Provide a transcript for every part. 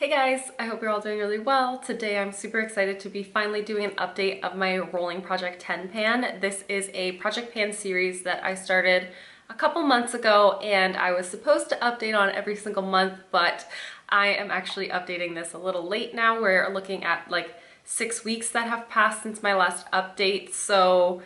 Hey guys, I hope you're all doing really well. Today I'm super excited to be finally doing an update of my Rolling Project 10 pan. This is a project pan series that I started a couple months ago and I was supposed to update on every single month, but I am actually updating this a little late now. We're looking at like 6 weeks that have passed since my last update, so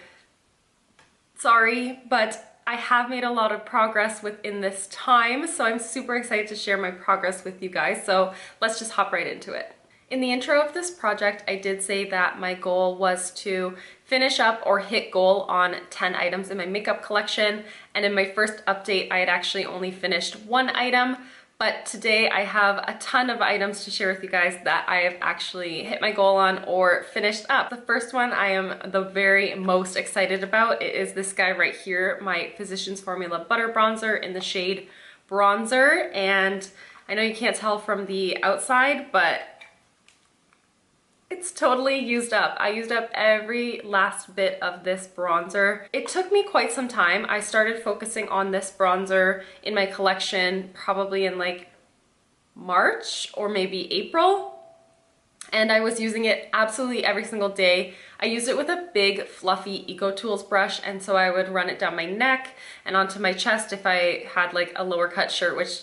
sorry, but I have made a lot of progress within this time, so I'm super excited to share my progress with you guys, so let's just hop right into it. In the intro of this project, I did say that my goal was to finish up or hit goal on 10 items in my makeup collection, and in my first update, I had actually only finished 1 item, but today I have a ton of items to share with you guys that I have actually hit my goal on or finished up. The first one I am the very most excited about. It is this guy right here, my Physicians Formula Butter Bronzer in the shade Bronzer. And I know you can't tell from the outside, but it's totally used up. I used up every last bit of this bronzer. It took me quite some time. I started focusing on this bronzer in my collection probably in like March or maybe April. And I was using it absolutely every single day. I used it with a big fluffy Eco Tools brush, and so I would run it down my neck and onto my chest if I had like a lower cut shirt, which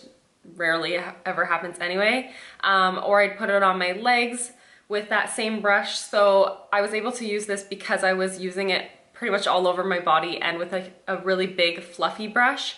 rarely ever happens anyway. Or I'd put it on my legs with that same brush. So I was able to use this because I was using it pretty much all over my body and with a really big fluffy brush.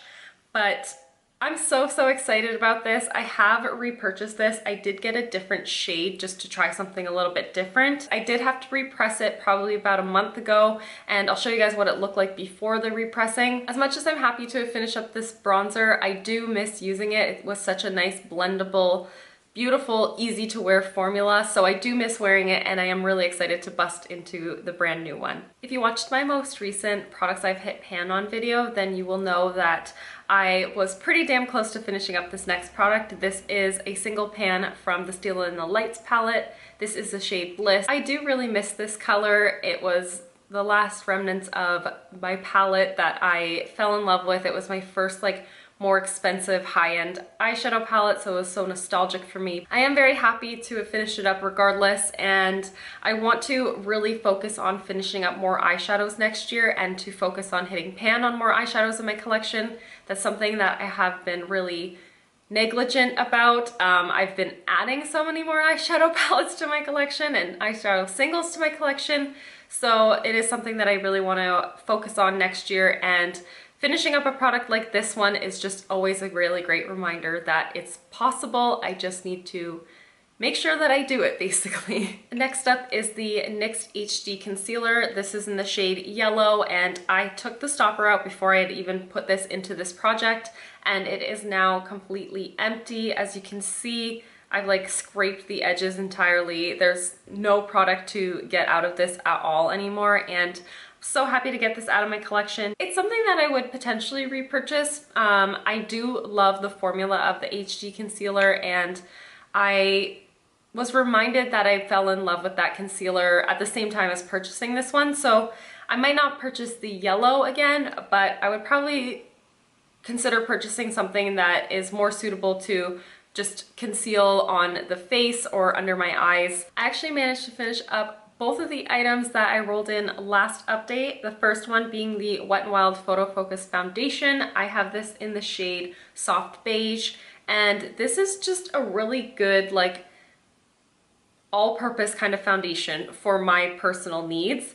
But I'm so excited about this. I have repurchased this. I did get a different shade just to try something a little bit different. I did have to repress it probably about a month ago, and I'll show you guys what it looked like before the repressing. As much as I'm happy to finish up this bronzer, I do miss using it. It was such a nice blendable, beautiful, easy to wear formula, so I do miss wearing it, and I am really excited to bust into the brand new one. If you watched my most recent products I've hit pan on video, then you will know that I was pretty damn close to finishing up this next product. This is a single pan from the Stila in the Lights palette. This is the shade Bliss. I do really miss this color. It was the last remnants of my palette that I fell in love with. It was my first like more expensive high-end eyeshadow palette, so it was so nostalgic for me. I am very happy to have finished it up regardless, and I want to really focus on finishing up more eyeshadows next year and to focus on hitting pan on more eyeshadows in my collection. That's something that I have been really negligent about. I've been adding so many more eyeshadow palettes to my collection and eyeshadow singles to my collection, so it is something that I really want to focus on next year, and finishing up a product like this one is just always a really great reminder that it's possible. I just need to make sure that I do it, basically. Next up is the NYX HD Concealer. This is in the shade Yellow, and I took the stopper out before I had even put this into this project, and it is now completely empty. As you can see, I've like scraped the edges entirely. There's no product to get out of this at all anymore, and so happy to get this out of my collection. It's something that I would potentially repurchase. I do love the formula of the HD concealer, and I was reminded that I fell in love with that concealer at the same time as purchasing this one, so I might not purchase the yellow again, but I would probably consider purchasing something that is more suitable to just conceal on the face or under my eyes. I actually managed to finish up both of the items that I rolled in last update. The first one being the Wet n Wild Photofocus foundation. I have this in the shade Soft Beige, and this is just a really good like all-purpose kind of foundation for my personal needs.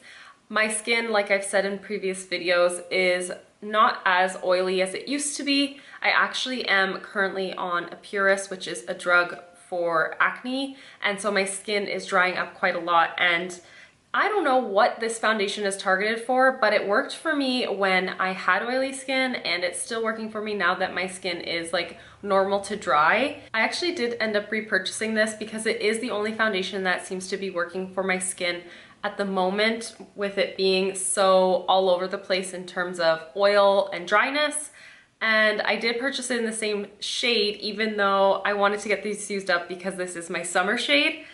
My skin, like I've said in previous videos, is not as oily as it used to be. I actually am currently on Epuris, which is a drug for acne, and so my skin is drying up quite a lot, and I don't know what this foundation is targeted for, but it worked for me when I had oily skin, and it's still working for me now that my skin is like normal to dry. I actually did end up repurchasing this because it is the only foundation that seems to be working for my skin at the moment, with it being so all over the place in terms of oil and dryness. And I did purchase it in the same shade, even though I wanted to get these used up because this is my summer shade.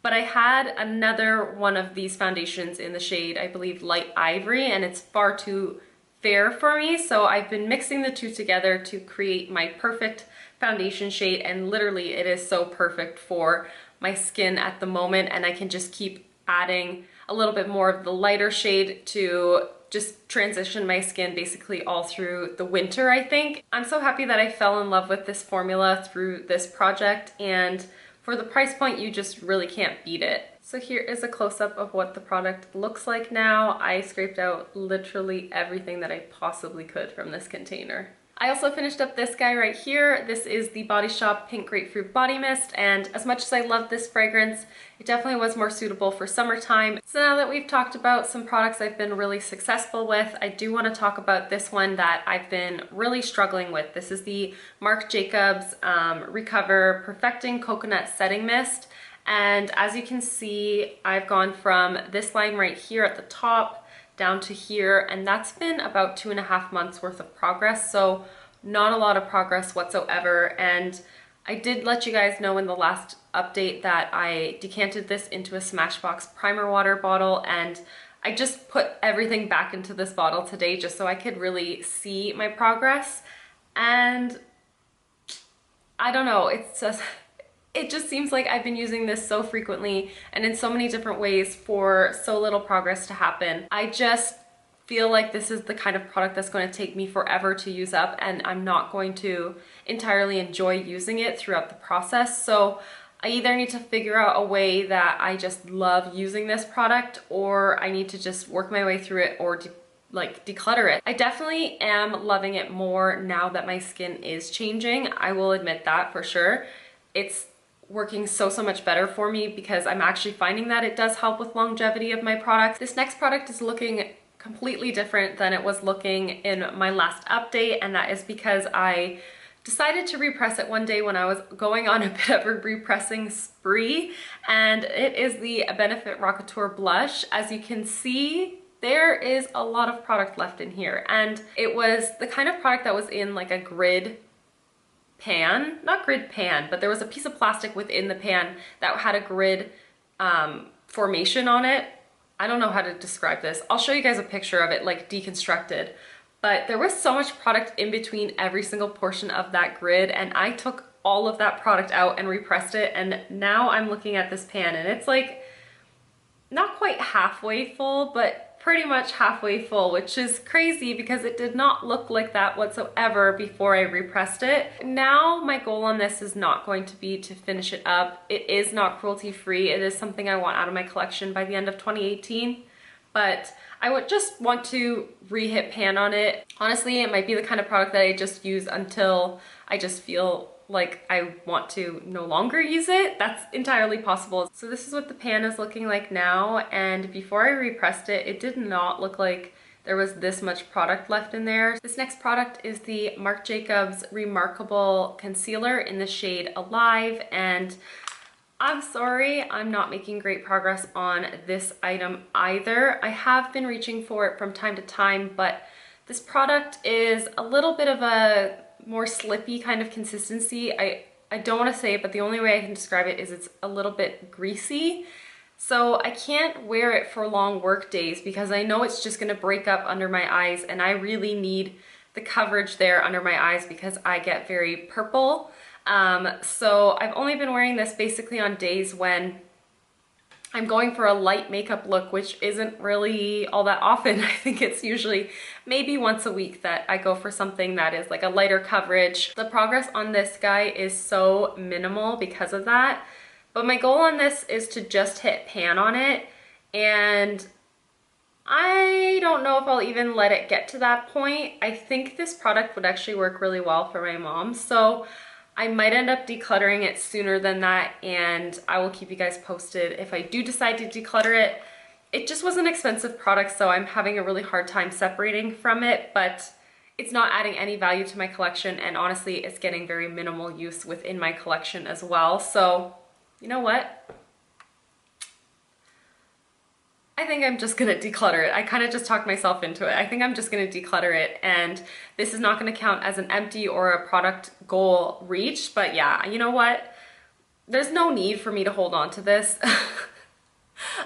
But I had another one of these foundations in the shade, I believe Light Ivory, and it's far too fair for me. So I've been mixing the two together to create my perfect foundation shade, and literally it is so perfect for my skin at the moment, and I can just keep adding a little bit more of the lighter shade to just transition my skin basically all through the winter, I think. I'm so happy that I fell in love with this formula through this project, and for the price point, you just really can't beat it. So here is a close-up of what the product looks like now. I scraped out literally everything that I possibly could from this container. I also finished up this guy right here. This is the Body Shop Pink Grapefruit Body Mist, and as much as I love this fragrance, it definitely was more suitable for summertime. So now that we've talked about some products I've been really successful with, I do want to talk about this one that I've been really struggling with. This is the Marc Jacobs Recover Perfecting Coconut Setting Mist. And as you can see, I've gone from this line right here at the top down to here, and that's been about 2.5 months worth of progress, so not a lot of progress whatsoever. And I did let you guys know in the last update that I decanted this into a Smashbox primer water bottle, and I just put everything back into this bottle today just so I could really see my progress. And I don't know, it just seems like I've been using this so frequently and in so many different ways for so little progress to happen. I just feel like this is the kind of product that's going to take me forever to use up, and I'm not going to entirely enjoy using it throughout the process. So I either need to figure out a way that I just love using this product, or I need to just work my way through it or declutter it. I definitely am loving it more now that my skin is changing. I will admit that for sure. It's working so much better for me because I'm actually finding that it does help with longevity of my products. This next product is looking completely different than it was looking in my last update, and that is because I decided to repress it one day when I was going on a bit of a repressing spree, and it is the Benefit Rockateur Blush. As you can see, there is a lot of product left in here, and it was the kind of product that was in like a grid pan, not grid pan, but there was a piece of plastic within the pan that had a grid formation on it. I don't know how to describe this. I'll show you guys a picture of it like deconstructed, but there was so much product in between every single portion of that grid, and I took all of that product out and repressed it, and now I'm looking at this pan and it's like not quite halfway full, but pretty much halfway full, which is crazy because it did not look like that whatsoever before I repressed it. Now my goal on this is not going to be to finish it up. It is not cruelty free. It is something I want out of my collection by the end of 2018, but I would just want to re-hit pan on it. Honestly, it might be the kind of product that I just use until I just feel like I want to no longer use it. That's entirely possible. So this is what the pan is looking like now, and before I repressed it, it did not look like there was this much product left in there. This next product is the Marc Jacobs Remarkable Concealer in the shade Alive, and I'm sorry, I'm not making great progress on this item either. I have been reaching for it from time to time, but this product is a little bit of a more slippy kind of consistency. I don't want to say it, but the only way I can describe it is it's a little bit greasy. So I can't wear it for long work days because I know it's just going to break up under my eyes, and I really need the coverage there under my eyes because I get very purple. So I've only been wearing this basically on days when I'm going for a light makeup look, which isn't really all that often. I think it's usually maybe once a week that I go for something that is like a lighter coverage. The progress on this guy is so minimal because of that. But my goal on this is to just hit pan on it, and I don't know if I'll even let it get to that point. I think this product would actually work really well for my mom, so I might end up decluttering it sooner than that, and I will keep you guys posted if I do decide to declutter it. It just was an expensive product, so I'm having a really hard time separating from it, but it's not adding any value to my collection, and honestly, it's getting very minimal use within my collection as well. So, you know what? I think I'm just gonna declutter it. I kind of just talked myself into it. I think I'm just gonna declutter it, and this is not gonna count as an empty or a product goal reached, but yeah, you know what? There's no need for me to hold on to this.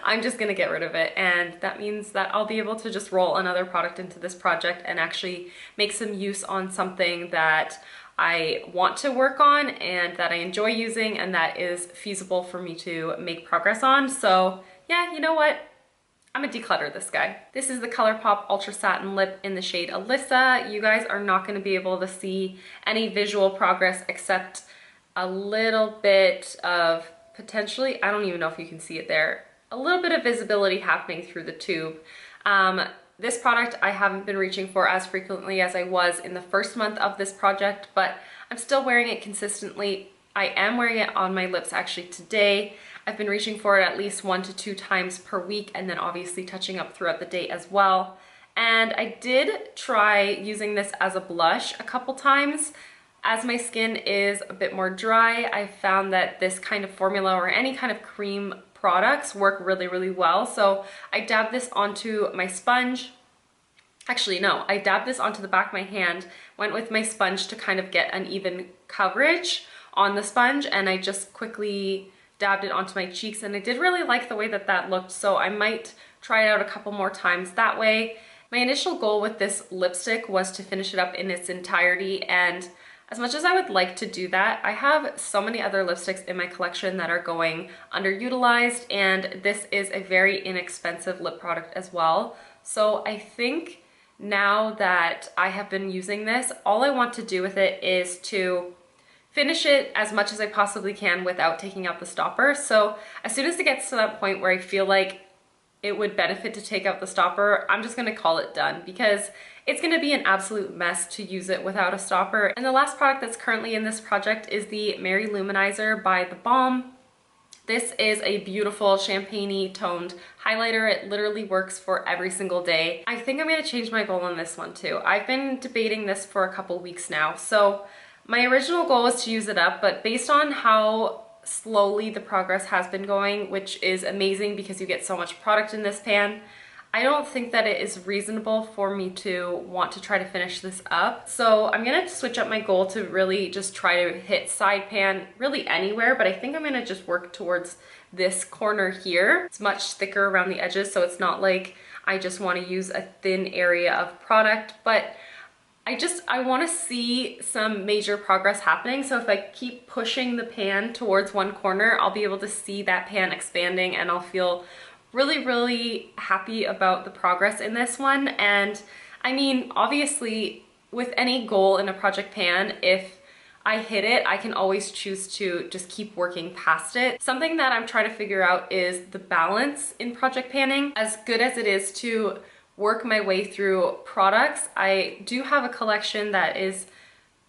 I'm just gonna get rid of it, and that means that I'll be able to just roll another product into this project and actually make some use on something that I want to work on and that I enjoy using and that is feasible for me to make progress on. So yeah, you know what? I'm gonna declutter this guy. This is the Colourpop Ultra Satin Lip in the shade Alyssa. You guys are not gonna be able to see any visual progress except a little bit of potentially, I don't even know if you can see it there, a little bit of visibility happening through the tube. This product I haven't been reaching for as frequently as I was in the first month of this project, but I'm still wearing it consistently. I am wearing it on my lips actually today. I've been reaching for it at least 1 to 2 times per week and then obviously touching up throughout the day as well. And I did try using this as a blush a couple times. As my skin is a bit more dry, I found that this kind of formula or any kind of cream products work really, really well. So I dabbed this onto my sponge. Actually, no, I dabbed this onto the back of my hand, went with my sponge to kind of get an even coverage on the sponge, and I just quickly dabbed it onto my cheeks, and I did really like the way that that looked, so I might try it out a couple more times that way. My initial goal with this lipstick was to finish it up in its entirety, and as much as I would like to do that, I have so many other lipsticks in my collection that are going underutilized, and this is a very inexpensive lip product as well. So I think now that I have been using this, all I want to do with it is to finish it as much as I possibly can without taking out the stopper. So as soon as it gets to that point where I feel like it would benefit to take out the stopper, I'm just gonna call it done because it's gonna be an absolute mess to use it without a stopper. And the last product that's currently in this project is the Lou-Manizer by the Balm. This is a beautiful champagne-y toned highlighter. It literally works for every single day. I think I'm gonna change my goal on this one too. I've been debating this for a couple weeks now. So my original goal was to use it up, but based on how slowly the progress has been going, which is amazing because you get so much product in this pan, I don't think that it is reasonable for me to want to try to finish this up. So I'm gonna switch up my goal to really just try to hit side pan really anywhere, but I think I'm gonna just work towards this corner here. It's much thicker around the edges, so it's not like I just wanna use a thin area of product, but I want to see some major progress happening. So if I keep pushing the pan towards one corner, I'll be able to see that pan expanding and I'll feel really, really happy about the progress in this one. And I mean, obviously with any goal in a project pan, if I hit it, I can always choose to just keep working past it. Something that I'm trying to figure out is the balance in project panning. As good as it is to work my way through products, I do have a collection that is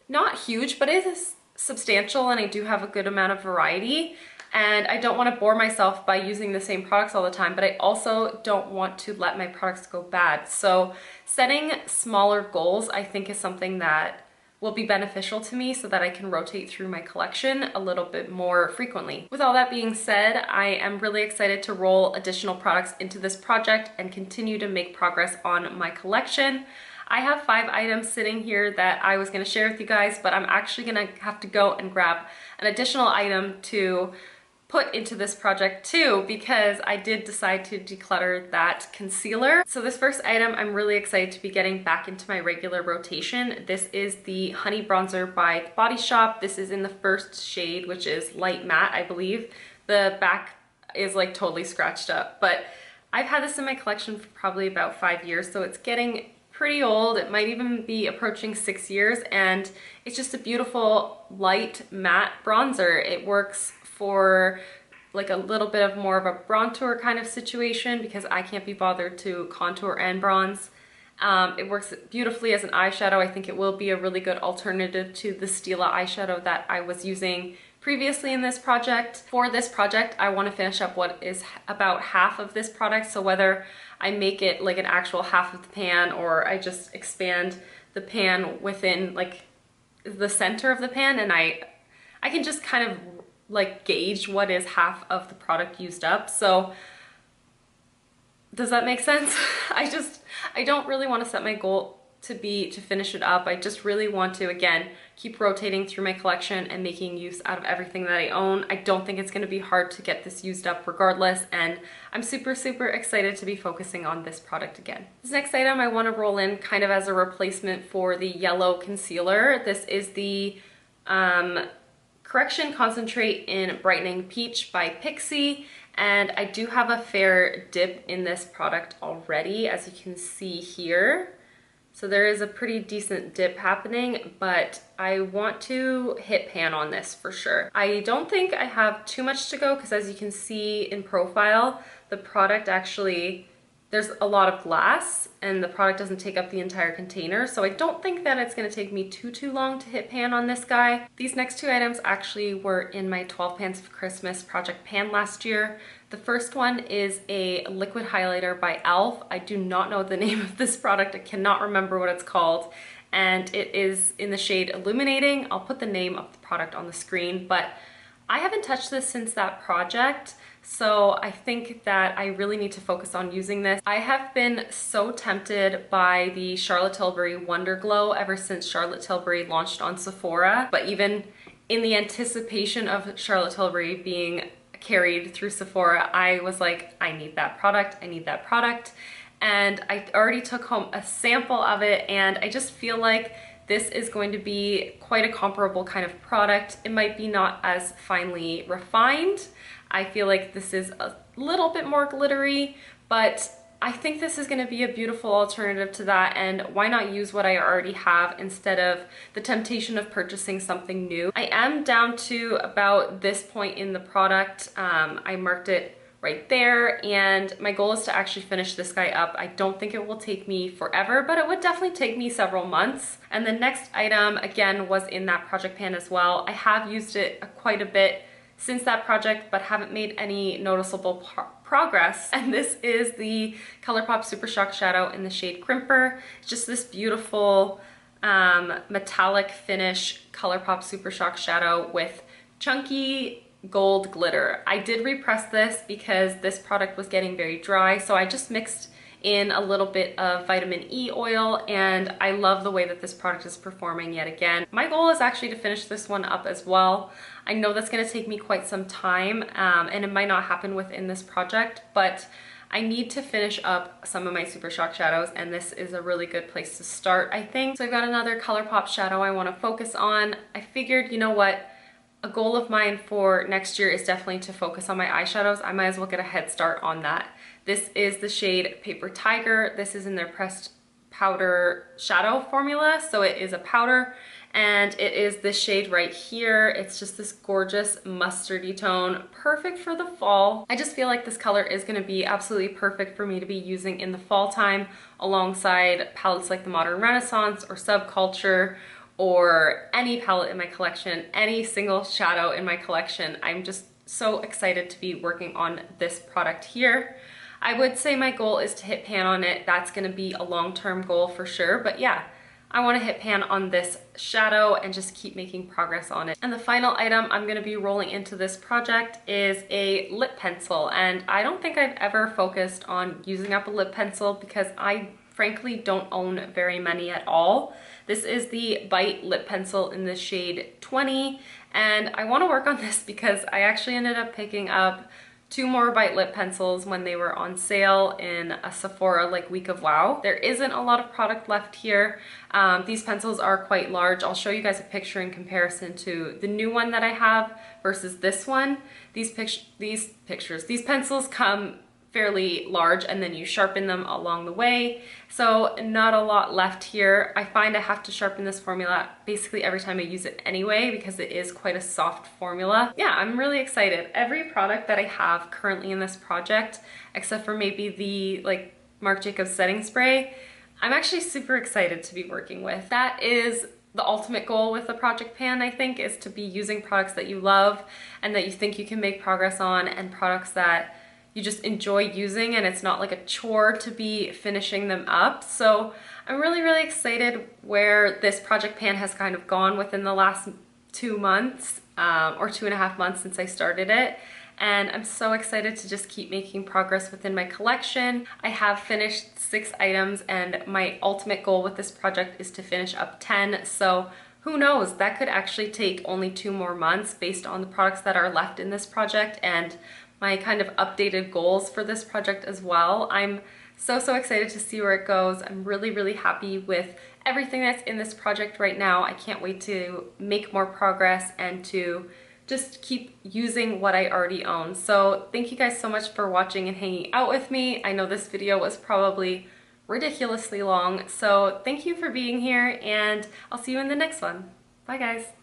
not huge, but it is substantial, and I do have a good amount of variety. And I don't want to bore myself by using the same products all the time, but I also don't want to let my products go bad. So setting smaller goals, I think, is something that will be beneficial to me so that I can rotate through my collection a little bit more frequently. With all that being said, I am really excited to roll additional products into this project and continue to make progress on my collection. I have 5 items sitting here that I was gonna share with you guys, but I'm actually gonna have to go and grab an additional item to put into this project too, because I did decide to declutter that concealer. So this first item I'm really excited to be getting back into my regular rotation. This is the Honey Bronzer by The Body Shop. This is in the first shade, which is light matte, I believe. The back is like totally scratched up, but I've had this in my collection for probably about 5 years, so it's getting pretty old. It might even be approaching 6 years, and it's just a beautiful light matte bronzer. It works for like a little bit of more of a bronzer kind of situation because I can't be bothered to contour and bronze. It works beautifully as an eyeshadow. I think it will be a really good alternative to the Stila eyeshadow that I was using previously in this project. For this project, I want to finish up what is about half of this product. So whether I make it like an actual half of the pan or I just expand the pan within like the center of the pan, and I can just kind of like gauge what is half of the product used up. So does that make sense? I don't really want to set my goal to finish it up. I just really want to, again, keep rotating through my collection and making use out of everything that I own. I don't think it's going to be hard to get this used up regardless, and I'm super excited to be focusing on this product again. This next item I want to roll in kind of as a replacement for the yellow concealer. This is the Correction Concentrate in Brightening Peach by Pixi, and I do have a fair dip in this product already, as you can see here. So there is a pretty decent dip happening, but I want to hit pan on this for sure. I don't think I have too much to go because, as you can see in profile, the product actually, there's a lot of glass and the product doesn't take up the entire container. So I don't think that it's gonna take me too long to hit pan on this guy. These next two items actually were in my 12 Pans of Christmas project pan last year. The first one is a liquid highlighter by e.l.f. I do not know the name of this product. I cannot remember what it's called. And it is in the shade Illuminating. I'll put the name of the product on the screen, but I haven't touched this since that project. So I think that I really need to focus on using this. I have been so tempted by the Charlotte Tilbury Wonder Glow ever since Charlotte Tilbury launched on Sephora. But even in the anticipation of Charlotte Tilbury being carried through Sephora, I was like, I need that product, I need that product. And I already took home a sample of it, and I just feel like this is going to be quite a comparable kind of product. It might be not as finely refined. I feel like this is a little bit more glittery, but I think this is going to be a beautiful alternative to that, and why not use what I already have instead of the temptation of purchasing something new. I am down to about this point in the product. I marked it right there, and my goal is to actually finish this guy up. I don't think it will take me forever, but it would definitely take me several months. And the next item, again, was in that project pan as well. I have used it quite a bit since that project, but haven't made any noticeable progress. And this is the Colourpop Super Shock Shadow in the shade Crimper. It's just this beautiful metallic finish Colourpop Super Shock Shadow with chunky gold glitter. I did repress this because this product was getting very dry, so I just mixed in a little bit of vitamin E oil, and I love the way that this product is performing yet again. My goal is actually to finish this one up as well. I know that's going to take me quite some time, and it might not happen within this project, but I need to finish up some of my Super Shock shadows, and this is a really good place to start, I think. So I've got another Colourpop shadow I want to focus on. I figured, you know what, a goal of mine for next year is definitely to focus on my eyeshadows. I might as well get a head start on that. This is the shade Paper Tiger. This is in their pressed powder shadow formula, so it is a powder, and it is this shade right here. It's just this gorgeous mustardy tone, perfect for the fall. I just feel like this color is going to be absolutely perfect for me to be using in the fall time alongside palettes like the Modern Renaissance or Subculture, or any palette in my collection, any single shadow in my collection. I'm just so excited to be working on this product here. I would say my goal is to hit pan on it. That's gonna be a long-term goal for sure, but yeah, I wanna hit pan on this shadow and just keep making progress on it. And the final item I'm gonna be rolling into this project is a lip pencil, and I don't think I've ever focused on using up a lip pencil because I frankly don't own very many at all. This is the Bite lip pencil in the shade 20, and I want to work on this because I actually ended up picking up 2 more Bite lip pencils when they were on sale in a Sephora like week of wow. There isn't a lot of product left here. These pencils are quite large. I'll show you guys a picture in comparison to the new one that I have versus this one. These pencils come fairly large, and then you sharpen them along the way, so not a lot left here. I find I have to sharpen this formula basically every time I use it anyway because it is quite a soft formula. Yeah, I'm really excited. Every product that I have currently in this project, except for maybe the Marc Jacobs setting spray, I'm actually super excited to be working with. That is the ultimate goal with the project pan, I think, is to be using products that you love and that you think you can make progress on, and products that you just enjoy using and it's not like a chore to be finishing them up. So I'm really excited where this project pan has kind of gone within the last 2 months or 2.5 months since I started it. and I'm so excited to just keep making progress within my collection. I have finished 6 items, and my ultimate goal with this project is to finish up 10, so who knows, that could actually take only 2 more months based on the products that are left in this project and my kind of updated goals for this project as well. I'm so excited to see where it goes. I'm really happy with everything that's in this project right now. I can't wait to make more progress and to just keep using what I already own. So thank you guys so much for watching and hanging out with me. I know this video was probably ridiculously long, so thank you for being here, and I'll see you in the next one. Bye guys.